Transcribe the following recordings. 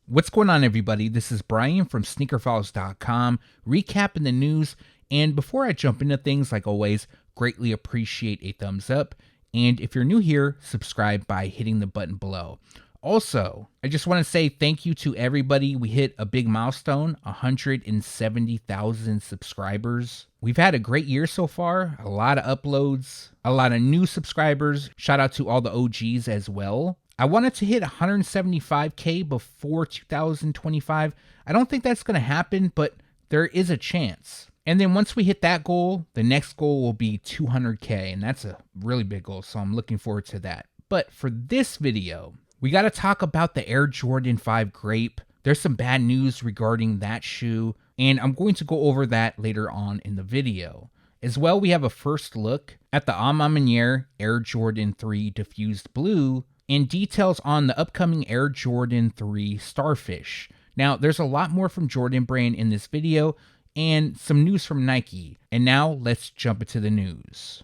What's going on, everybody? This is Brian from SneakerFiles.com, recapping the news. And before I jump into things, like always, greatly appreciate a thumbs up. And if you're new here, subscribe by hitting the button below. Also, I just want to say thank you to everybody. We hit a big milestone, 170,000 subscribers. We've had a great year so far, a lot of uploads, a lot of new subscribers. Shout out to all the OGs as well. I wanted to hit 175K before 2025. I don't think that's going to happen, but there is a chance. And then once we hit that goal, the next goal will be 200K, and that's a really big goal, so I'm looking forward to that. But for this video, we got to talk about the Air Jordan 5 Grape. There's some bad news regarding that shoe, and I'm going to go over that later on in the video. As well, we have a first look at the Maniere Air Jordan 3 Diffused Blue, and details on the upcoming Air Jordan 3 Starfish. Now, there's a lot more from Jordan Brand in this video, and some news from Nike. And now, let's jump into the news.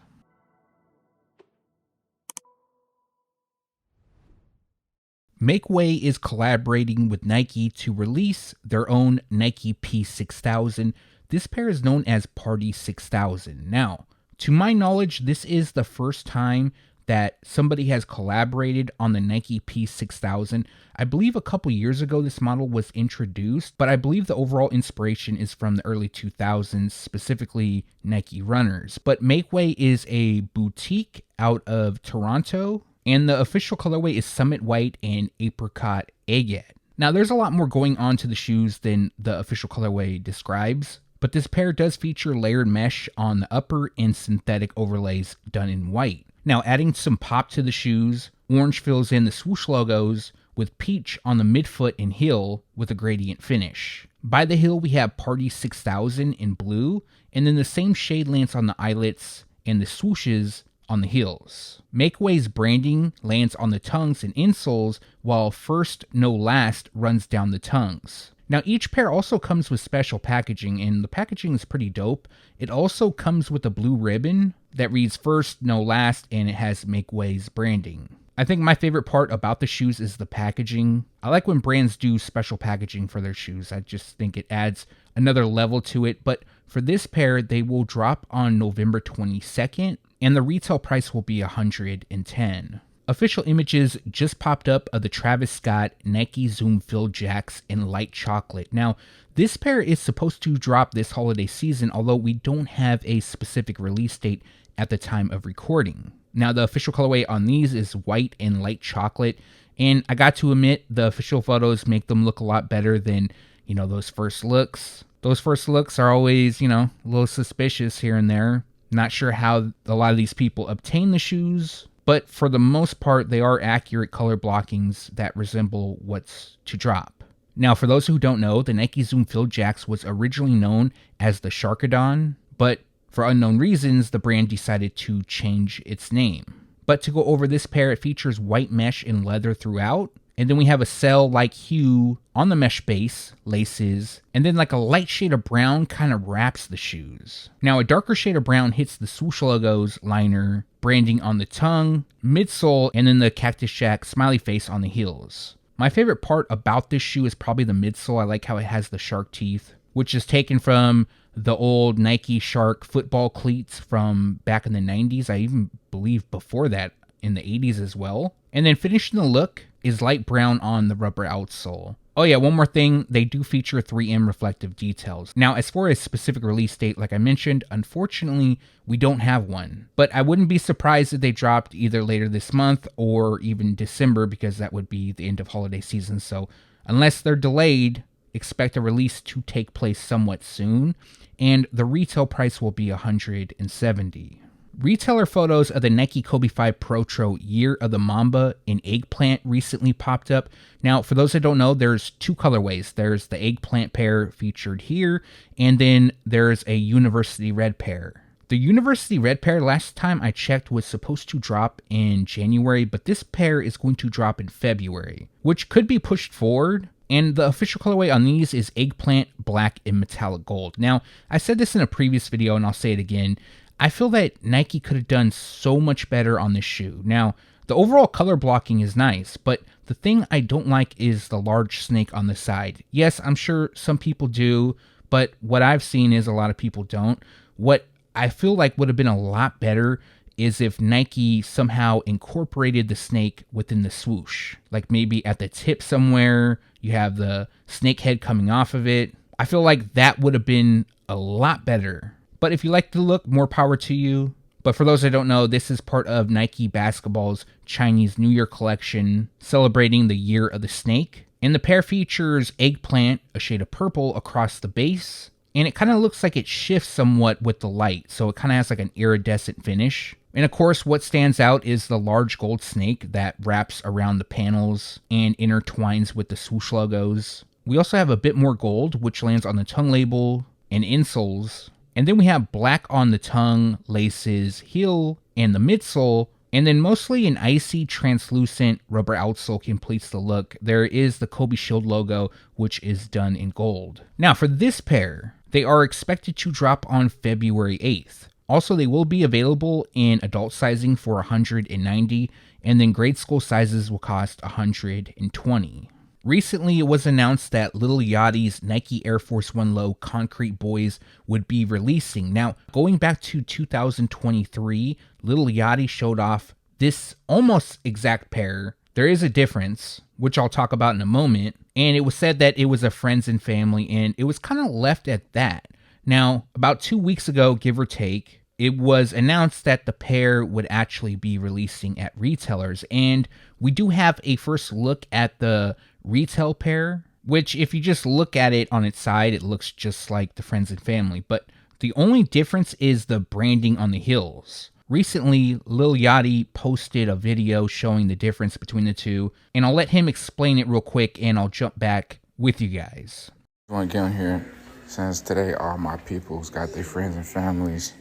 Makeway is collaborating with Nike to release their own Nike P6000. This pair is known as Party 6000. Now, to my knowledge, this is the first time that somebody has collaborated on the Nike P6000. I believe a couple years ago this model was introduced, but I believe the overall inspiration is from the early 2000s, specifically Nike runners. But Makeway is a boutique out of Toronto, and the official colorway is Summit White and Apricot Agate. Now, there's a lot more going on to the shoes than the official colorway describes, but this pair does feature layered mesh on the upper and synthetic overlays done in white. Now, adding some pop to the shoes, orange fills in the swoosh logos, with peach on the midfoot and heel with a gradient finish. By the heel, we have Party 6000 in blue, and then the same shade lands on the eyelets and the swooshes on the heels. Makeway's branding lands on the tongues and insoles, while First No Last runs down the tongues. Now, each pair also comes with special packaging, and the packaging is pretty dope. It also comes with a blue ribbon that reads First No Last, and it has Makeway's branding. I think my favorite part about the shoes is the packaging. I like when brands do special packaging for their shoes. I just think it adds another level to it. But for this pair, they will drop on November 22nd, and the retail price will be $110. Official images just popped up of the Travis Scott Nike Zoom Fill Jaxx in light chocolate. Now, this pair is supposed to drop this holiday season, although we don't have a specific release date at the time of recording. Now, the official colorway on these is white and light chocolate, and I got to admit, the official photos make them look a lot better than, those first looks. Those first looks are always, a little suspicious here and there. Not sure how a lot of these people obtain the shoes, but for the most part, they are accurate color blockings that resemble what's to drop. Now, for those who don't know, the Nike Zoom Fill Jaxx was originally known as the Sharkadon, but for unknown reasons, the brand decided to change its name. But to go over this pair, it features white mesh and leather throughout, and then we have a cell-like hue on the mesh base, laces, and then like a light shade of brown kind of wraps the shoes. Now, a darker shade of brown hits the swoosh logos, liner, branding on the tongue, midsole, and then the Cactus Jack smiley face on the heels. My favorite part about this shoe is probably the midsole. I like how it has the shark teeth, which is taken from the old Nike Shark football cleats from back in the 90s. I even believe before that in the 80s as well. And then finishing the look is light brown on the rubber outsole. Oh yeah, one more thing, they do feature 3M reflective details. Now, as far as specific release date, like I mentioned, unfortunately, we don't have one. But I wouldn't be surprised if they dropped either later this month or even December, because that would be the end of holiday season. So unless they're delayed, expect a release to take place somewhat soon, and the retail price will be $170. Retailer photos of the Nike Kobe 5 Protro Year of the Mamba in Eggplant recently popped up. Now, for those that don't know, there's two colorways. There's the Eggplant pair featured here, and then there's a University Red pair. The University Red pair, last time I checked, was supposed to drop in January, but this pair is going to drop in February, which could be pushed forward. And the official colorway on these is Eggplant, Black, and Metallic Gold. Now, I said this in a previous video, and I'll say it again. I feel that Nike could have done so much better on this shoe. Now, the overall color blocking is nice, but the thing I don't like is the large snake on the side. Yes, I'm sure some people do, but what I've seen is a lot of people don't. What I feel like would have been a lot better is if Nike somehow incorporated the snake within the swoosh. Like maybe at the tip somewhere, you have the snake head coming off of it. I feel like that would have been a lot better. But if you like the look, more power to you. But for those that don't know, this is part of Nike Basketball's Chinese New Year collection, celebrating the Year of the Snake. And the pair features Eggplant, a shade of purple, across the base. And it kind of looks like it shifts somewhat with the light, so it kind of has like an iridescent finish. And of course, what stands out is the large gold snake that wraps around the panels and intertwines with the swoosh logos. We also have a bit more gold, which lands on the tongue label and insoles. And then we have black on the tongue, laces, heel, and the midsole. And then mostly an icy, translucent rubber outsole completes the look. There is the Kobe Shield logo, which is done in gold. Now for this pair, they are expected to drop on February 8th. Also, they will be available in adult sizing for $190, and then grade school sizes will cost $120. Recently, it was announced that Lil Yachty's Nike Air Force 1 Low Concrete Boys would be releasing. Now, going back to 2023, Lil Yachty showed off this almost exact pair. There is a difference, which I'll talk about in a moment, and it was said that it was a friends and family, and it was kind of left at that. Now, about 2 weeks ago, give or take, it was announced that the pair would actually be releasing at retailers, and we do have a first look at the retail pair, which if you just look at it on its side, it looks just like the friends and family, but the only difference is the branding on the heels. Recently, Lil Yachty posted a video showing the difference between the two, and I'll let him explain it real quick, and I'll jump back with you guys. I want to get on here since today all my people's got their friends and families.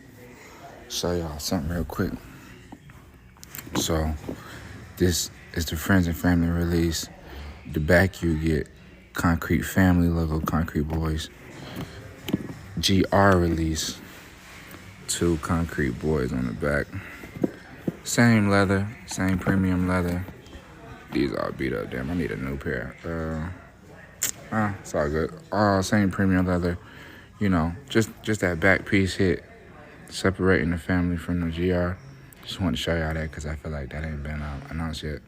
Show y'all something real quick. So, this is the friends and family release. The back you get Concrete Family logo, Concrete Boys. GR release, 2 Concrete Boys on the back. Same leather, same premium leather. These all beat up, damn, I need a new pair. It's all good. Same premium leather. You know, just that back piece hit, separating the family from the GR. Just wanted to show y'all that because I feel like that ain't been announced yet.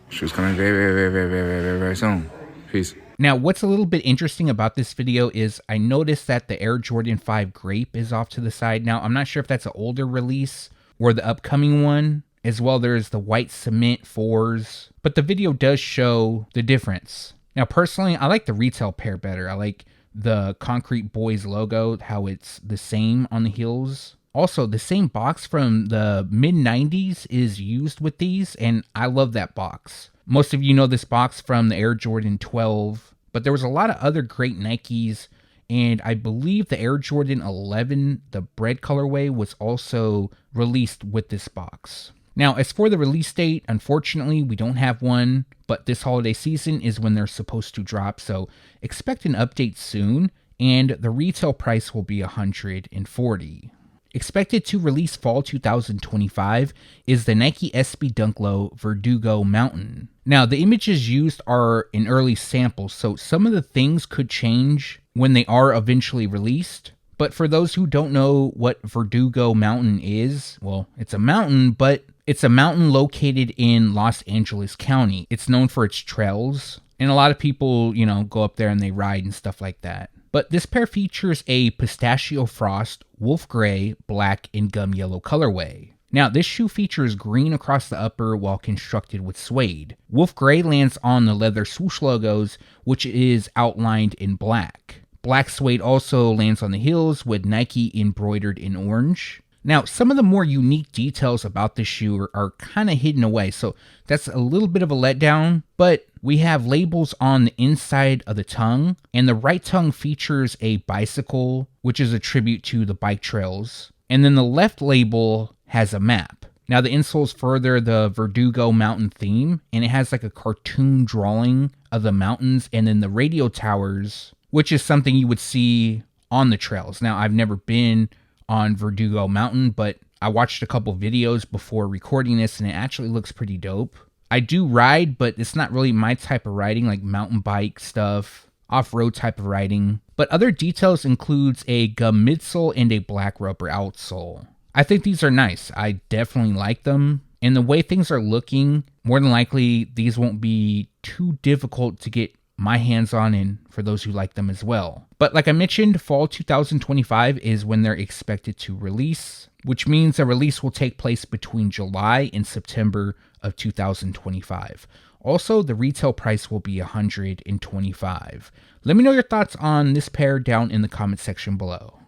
Shoes coming very soon. Peace. Now, what's a little bit interesting about this video is I noticed that the Air Jordan 5 Grape is off to the side. Now, I'm not sure if that's an older release or the upcoming one. As well, there's the white cement 4s. But the video does show the difference. Now, personally, I like the retail pair better. I like the Concrete Boys logo, how it's the same on the heels. Also, the same box from the mid-90s is used with these, and I love that box. Most of you know this box from the Air Jordan 12, but there was a lot of other great Nikes, and I believe the Air Jordan 11, the BRED colorway, was also released with this box. Now, as for the release date, unfortunately, we don't have one, but this holiday season is when they're supposed to drop, so expect an update soon, and the retail price will be $140. Expected to release fall 2025 is the Nike SB Dunk Low Verdugo Mountain. Now, the images used are an early sample, so some of the things could change when they are eventually released. But for those who don't know what Verdugo Mountain is, well, it's a mountain, but it's a mountain located in Los Angeles County. It's known for its trails, and a lot of people, go up there and they ride and stuff like that. But this pair features a pistachio frost, wolf gray, black, and gum yellow colorway. Now, this shoe features green across the upper while constructed with suede. Wolf gray lands on the leather swoosh logos, which is outlined in black. Black suede also lands on the heels with Nike embroidered in orange. Now, some of the more unique details about this shoe are kind of hidden away, so that's a little bit of a letdown, but we have labels on the inside of the tongue, and the right tongue features a bicycle, which is a tribute to the bike trails, and then the left label has a map. Now, the insoles further the Verdugo mountain theme, and it has like a cartoon drawing of the mountains and then the radio towers, which is something you would see on the trails. Now, I've never been on Verdugo Mountain, but I watched a couple videos before recording this, and it actually looks pretty dope. I do ride, but it's not really my type of riding, like mountain bike stuff, off-road type of riding. But other details includes a gum midsole and a black rubber outsole. I think these are nice. I definitely like them. And the way things are looking, more than likely, these won't be too difficult to get my hands on, and for those who like them as well. But like I mentioned, fall 2025 is when they're expected to release, which means the release will take place between July and September of 2025. Also, the retail price will be $125. Let me know your thoughts on this pair down in the comment section below.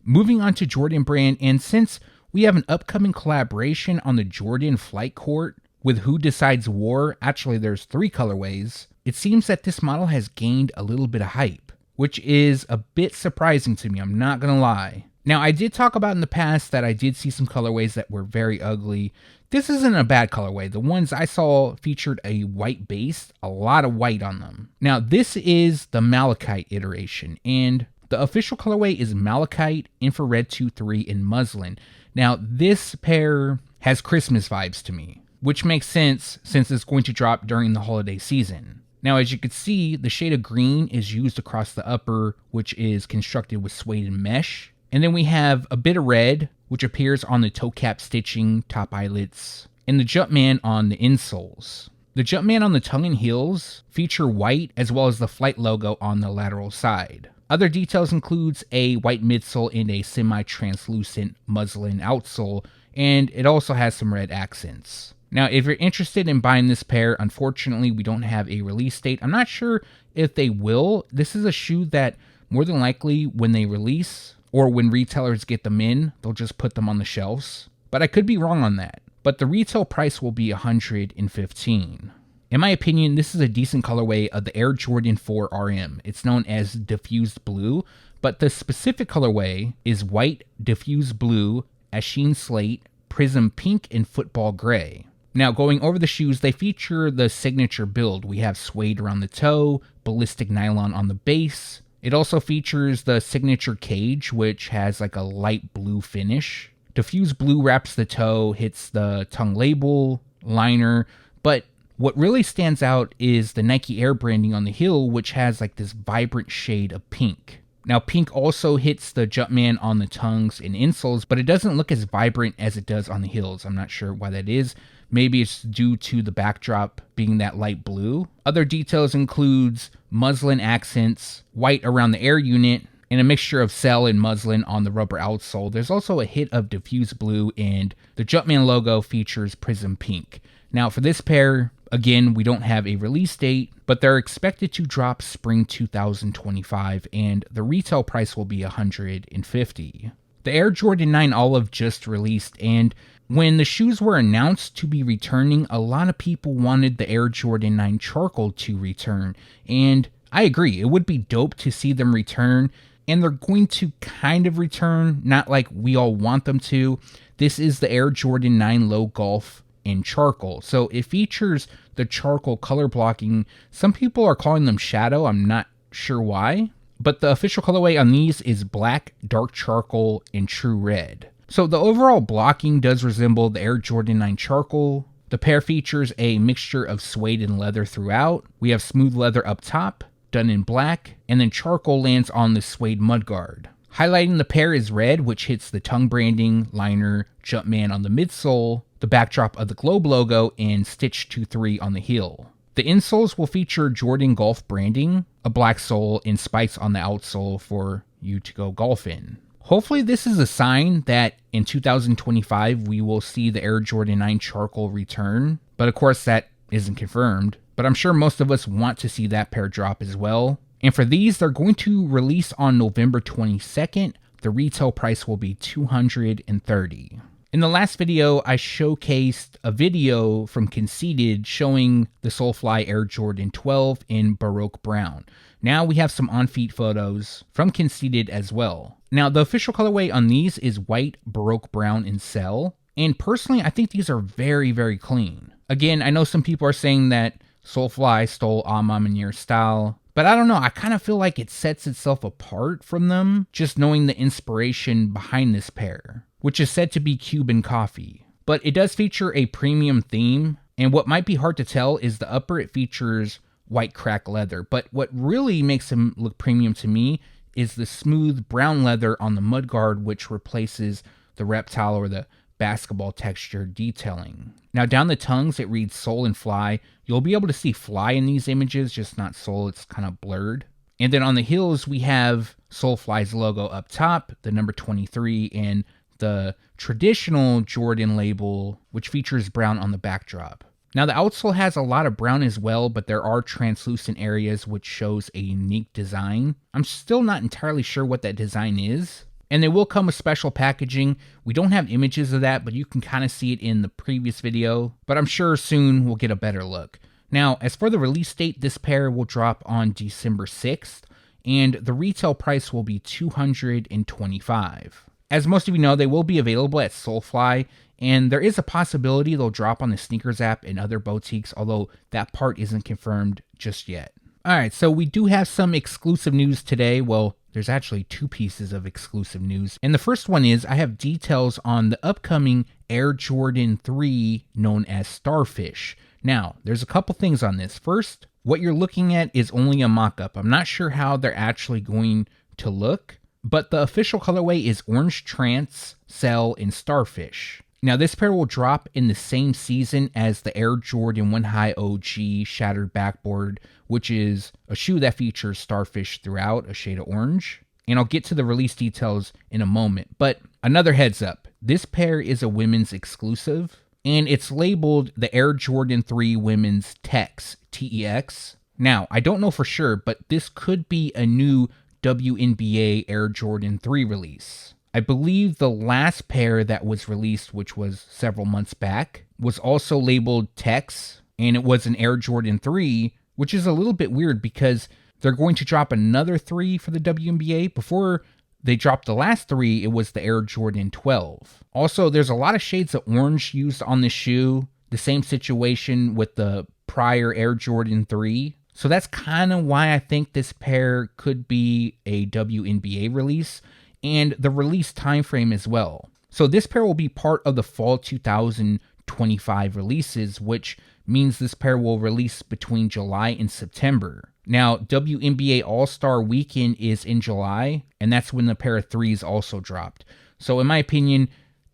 Moving on to Jordan Brand, and since we have an upcoming collaboration on the Jordan Flight Court with Who Decides War, actually there's 3 colorways, it seems that this model has gained a little bit of hype, which is a bit surprising to me, I'm not gonna lie. Now, I did talk about in the past that I did see some colorways that were very ugly. This isn't a bad colorway. The ones I saw featured a white base, a lot of white on them. Now, this is the Malachite iteration, and the official colorway is Malachite, Infrared 2-3, and Muslin. Now, this pair has Christmas vibes to me, which makes sense since it's going to drop during the holiday season. Now, as you can see, the shade of green is used across the upper, which is constructed with suede and mesh. And then we have a bit of red, which appears on the toe cap stitching, top eyelets, and the Jumpman on the insoles. The Jumpman on the tongue and heels feature white as well as the Flight logo on the lateral side. Other details includes a white midsole and a semi-translucent muslin outsole, and it also has some red accents. Now, if you're interested in buying this pair, unfortunately, we don't have a release date. I'm not sure if they will. This is a shoe that more than likely when they release or when retailers get them in, they'll just put them on the shelves. But I could be wrong on that. But the retail price will be $115. In my opinion, this is a decent colorway of the Air Jordan 4 RM. It's known as Diffused Blue, but the specific colorway is White, Diffused Blue, Asheen Slate, Prism Pink, and Football Gray. Now, going over the shoes, they feature the signature build. We have suede around the toe, ballistic nylon on the base. It also features the signature cage, which has like a light blue finish. Diffused Blue wraps the toe, hits the tongue label, liner, but what really stands out is the Nike Air branding on the heel, which has like this vibrant shade of pink. Now, pink also hits the Jumpman on the tongues and insoles, but it doesn't look as vibrant as it does on the heels. I'm not sure why that is. Maybe it's due to the backdrop being that light blue. Other details includes muslin accents, white around the Air unit, and a mixture of cell and muslin on the rubber outsole. There's also a hit of diffused blue, and the Jumpman logo features Prism Pink. Now, for this pair, again, we don't have a release date, but they're expected to drop spring 2025, and the retail price will be $150. The Air Jordan 9 Olive just released, and when the shoes were announced to be returning, a lot of people wanted the Air Jordan 9 Charcoal to return, and I agree, it would be dope to see them return, and they're going to kind of return, not like we all want them to. This is the Air Jordan 9 Low Golf in charcoal. So it features the charcoal color blocking. Some people are calling them shadow. I'm not sure why. But the official colorway on these is black, dark charcoal, and true red. So the overall blocking does resemble the Air Jordan 9 charcoal. The pair features a mixture of suede and leather throughout. We have smooth leather up top, done in black, and then charcoal lands on the suede mudguard. Highlighting the pair is red, which hits the tongue branding, liner, Jumpman on the midsole, the backdrop of the Globe logo, and Stitch 2-3 on the heel. The insoles will feature Jordan Golf branding, a black sole, and spikes on the outsole for you to go golf in. Hopefully this is a sign that in 2025 we will see the Air Jordan 9 Charcoal return, but of course that isn't confirmed. But I'm sure most of us want to see that pair drop as well. And for these, they're going to release on November 22nd. The retail price will be $230. In the last video, I showcased a video from Conceited showing the SoleFly Air Jordan 12 in Baroque Brown. Now we have some on-feet photos from Conceited as well. Now the official colorway on these is white, Baroque Brown, and Cell. And personally, I think these are very, very clean. Again, I know some people are saying that SoleFly stole Maniere's style. But I don't know, I kind of feel like it sets itself apart from them, just knowing the inspiration behind this pair, which is said to be Cuban coffee. But it does feature a premium theme, and what might be hard to tell is the upper, it features white crack leather. But what really makes them look premium to me is the smooth brown leather on the mudguard, which replaces the reptile or the basketball texture detailing. Now down the tongues, it reads Sole and Fly. You'll be able to see Fly in these images, just not Sole, it's kind of blurred. And then on the heels, we have SoleFly's logo up top, the number 23, and the traditional Jordan label, which features brown on the backdrop. Now the outsole has a lot of brown as well, but there are translucent areas which shows a unique design. I'm still not entirely sure what that design is. And they will come with special packaging. We don't have images of that, but you can kind of see it in the previous video. But I'm sure soon we'll get a better look. Now, as for the release date, this pair will drop on December 6th, and the retail price will be $225. As most of you know, they will be available at SoleFly, and there is a possibility they'll drop on the Sneakers app and other boutiques, although that part isn't confirmed just yet. Alright, so we do have some exclusive news today. Well, there's actually two pieces of exclusive news. And the first one is I have details on the upcoming Air Jordan 3 known as Starfish. Now, there's a couple things on this. First, what you're looking at is only a mock-up. I'm not sure how they're actually going to look, but the official colorway is Orange Trance, Cell, and Starfish. Now, this pair will drop in the same season as the Air Jordan 1 High OG Shattered Backboard, which is a shoe that features Starfish throughout, a shade of orange. And I'll get to the release details in a moment. But another heads up, this pair is a women's exclusive, and it's labeled the Air Jordan 3 Women's Tex, T-E-X. Now, I don't know for sure, but this could be a new WNBA Air Jordan 3 release. I believe the last pair that was released, which was several months back, was also labeled Tex, and it was an Air Jordan 3, which is a little bit weird because they're going to drop another 3 for the WNBA. Before they dropped the last 3, it was the Air Jordan 12. Also, there's a lot of shades of orange used on the shoe, the same situation with the prior Air Jordan 3. So that's kind of why I think this pair could be a WNBA release, and the release time frame as well. So this pair will be part of the fall 2025 releases, which means this pair will release between July and September. Now, WNBA All-Star Weekend is in July, and that's when the pair of 3s also dropped. So in my opinion,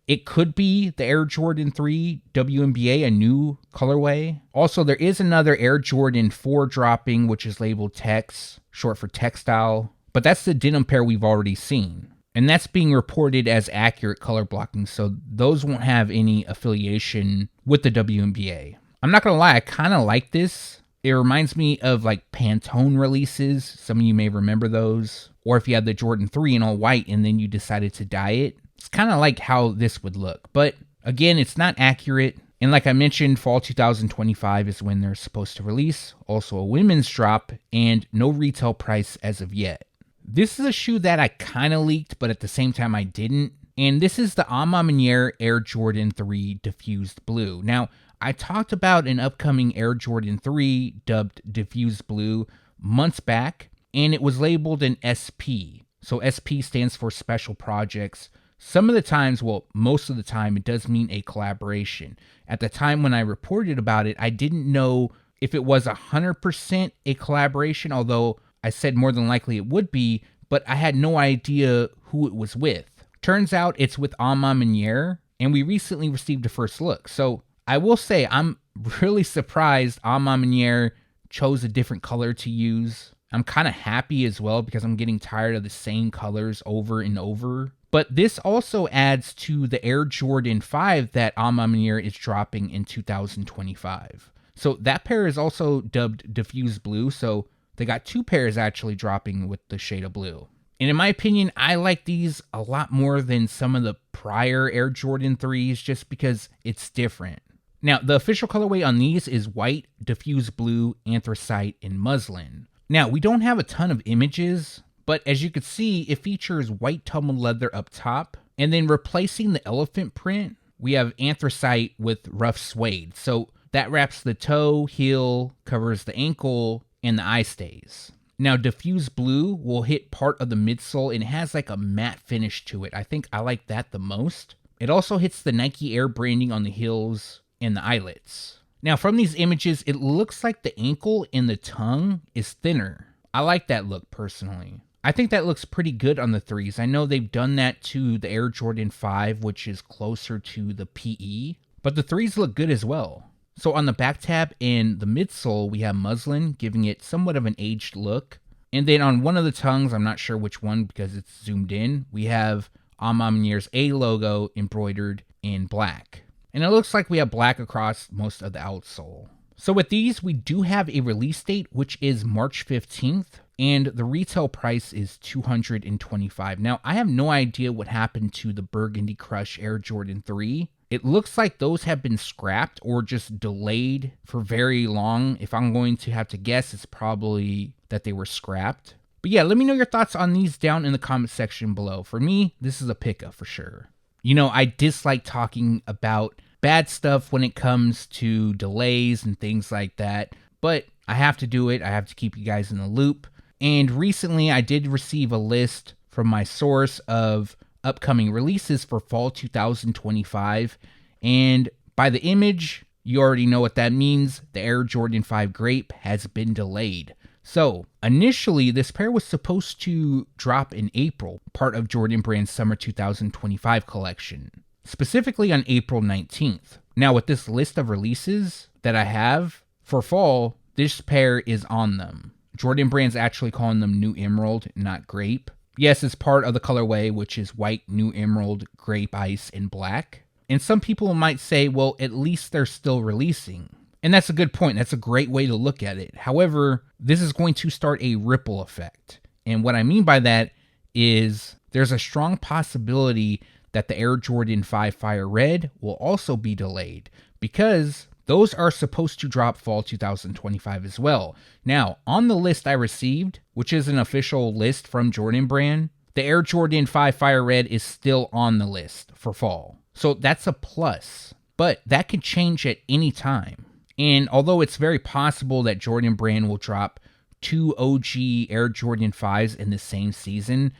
it could be the Air Jordan 3 WNBA, a new colorway. Also, there is another Air Jordan 4 dropping, which is labeled Tex, short for textile. But that's the denim pair we've already seen. And that's being reported as accurate color blocking, so those won't have any affiliation with the WNBA. I'm not going to lie, I kind of like this. It reminds me of like Pantone releases. Some of you may remember those. Or if you had the Jordan 3 in all white and then you decided to dye it. It's kind of like how this would look. But again, it's not accurate. And like I mentioned, fall 2025 is when they're supposed to release. Also a women's drop and no retail price as of yet. This is a shoe that I kind of leaked, but at the same time I didn't. And this is the Maniere Air Jordan 3 Diffused Blue. Now, I talked about an upcoming Air Jordan 3 dubbed Diffused Blue months back, and it was labeled an SP. So SP stands for Special Projects. Some of the times, well, most of the time, it does mean a collaboration. At the time when I reported about it, I didn't know if it was 100% a collaboration, although I said more than likely it would be, but I had no idea who it was with. Turns out it's with Maniere, and we recently received a first look. So I will say I'm really surprised Maniere chose a different color to use. I'm kind of happy as well because I'm getting tired of the same colors over and over. But this also adds to the Air Jordan 5 that Maniere is dropping in 2025. So that pair is also dubbed Diffused Blue, so they got two pairs actually dropping with the shade of blue. And in my opinion, I like these a lot more than some of the prior Air Jordan 3s just because it's different. Now, the official colorway on these is white, diffused blue, anthracite, and muslin. Now, we don't have a ton of images, but as you can see, it features white tumbled leather up top, and then replacing the elephant print, we have anthracite with rough suede. So that wraps the toe, heel, covers the ankle, and the eye stays. Now, Diffused Blue will hit part of the midsole and it has like a matte finish to it. I think I like that the most. It also hits the Nike Air branding on the heels and the eyelets. Now, from these images, it looks like the ankle and the tongue is thinner. I like that look personally. I think that looks pretty good on the 3s. I know they've done that to the Air Jordan 5, which is closer to the PE, but the 3s look good as well. So on the back tab and the midsole, we have muslin, giving it somewhat of an aged look. And then on one of the tongues, I'm not sure which one because it's zoomed in, we have Maniere's A logo embroidered in black. And it looks like we have black across most of the outsole. So with these, we do have a release date, which is March 15th, and the retail price is $225. Now, I have no idea what happened to the Burgundy Crush Air Jordan 3. It looks like those have been scrapped or just delayed for very long. If I'm going to have to guess, it's probably that they were scrapped. But yeah, let me know your thoughts on these down in the comment section below. For me, this is a pickup for sure. You know, I dislike talking about bad stuff when it comes to delays and things like that, but I have to do it. I have to keep you guys in the loop. And recently I did receive a list from my source of upcoming releases for fall 2025. And by the image, you already know what that means. The Air Jordan 5 Grape has been delayed. So initially, this pair was supposed to drop in April, part of Jordan Brand's Summer 2025 collection, specifically on April 19th. Now, with this list of releases that I have for fall, this pair is on them. Jordan Brand's actually calling them New Emerald, not Grape. Yes, it's part of the colorway, which is white, New Emerald, Grape Ice, and black. And some people might say, well, at least they're still releasing. And that's a good point. That's a great way to look at it. However, this is going to start a ripple effect. And what I mean by that is there's a strong possibility that the Air Jordan 5 Fire Red will also be delayed because those are supposed to drop fall 2025 as well. Now, on the list I received, which is an official list from Jordan Brand, the Air Jordan 5 Fire Red is still on the list for fall. So that's a plus, but that can change at any time. And although it's very possible that Jordan Brand will drop 2 OG Air Jordan 5s in the same season,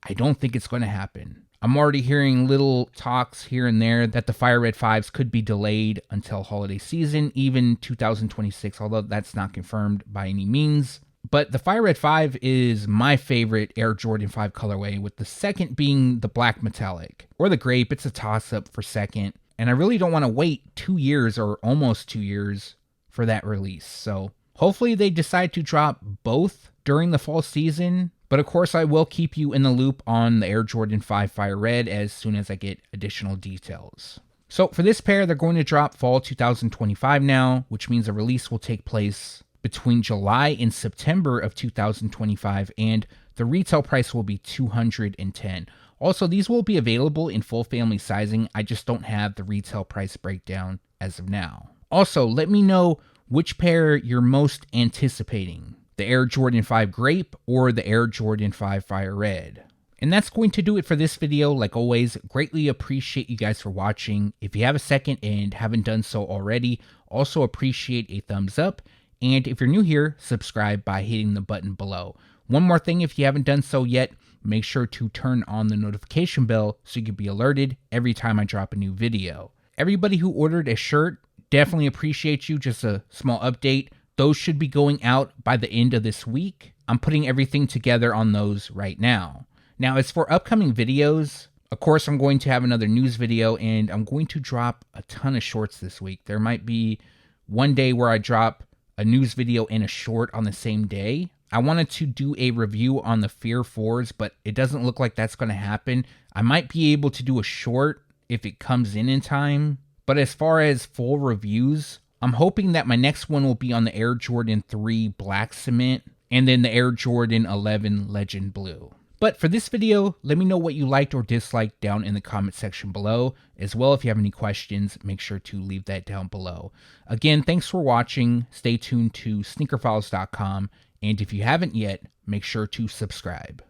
I don't think it's going to happen. I'm already hearing little talks here and there that the Fire Red 5s could be delayed until holiday season, even 2026, although that's not confirmed by any means. But the Fire Red 5 is my favorite Air Jordan 5 colorway, with the second being the black metallic, or the grape. It's a toss-up for second. And I really don't want to wait 2 years or almost 2 years for that release. So hopefully they decide to drop both during the fall season. But of course, I will keep you in the loop on the Air Jordan 5 Fire Red as soon as I get additional details. So for this pair, they're going to drop fall 2025 now, which means the release will take place between July and September of 2025. And the retail price will be $210. Also, these will be available in full family sizing. I just don't have the retail price breakdown as of now. Also, let me know which pair you're most anticipating, the Air Jordan 5 Grape or the Air Jordan 5 Fire Red. And that's going to do it for this video. Like always, greatly appreciate you guys for watching. If you have a second and haven't done so already, also appreciate a thumbs up. And if you're new here, subscribe by hitting the button below. One more thing, if you haven't done so yet, make sure to turn on the notification bell so you can be alerted every time I drop a new video. Everybody who ordered a shirt, definitely appreciate you. Just a small update. Those should be going out by the end of this week. I'm putting everything together on those right now. Now, as for upcoming videos, of course, I'm going to have another news video, and I'm going to drop a ton of shorts this week. There might be one day where I drop a news video and a short on the same day. I wanted to do a review on the Fear 4s, but it doesn't look like that's going to happen. I might be able to do a short if it comes in time. But as far as full reviews, I'm hoping that my next one will be on the Air Jordan 3 Black Cement and then the Air Jordan 11 Legend Blue. But for this video, let me know what you liked or disliked down in the comment section below. As well, if you have any questions, make sure to leave that down below. Again, thanks for watching. Stay tuned to SneakerFiles.com. And if you haven't yet, make sure to subscribe.